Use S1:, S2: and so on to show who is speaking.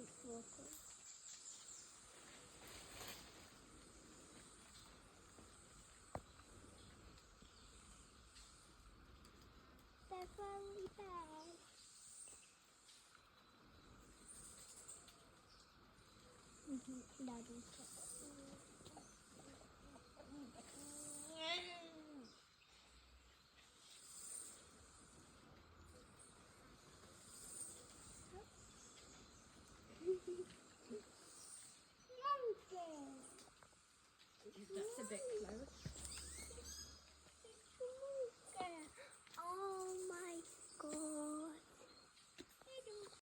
S1: pink water. They're very bad. Daddy took
S2: That's a bit close.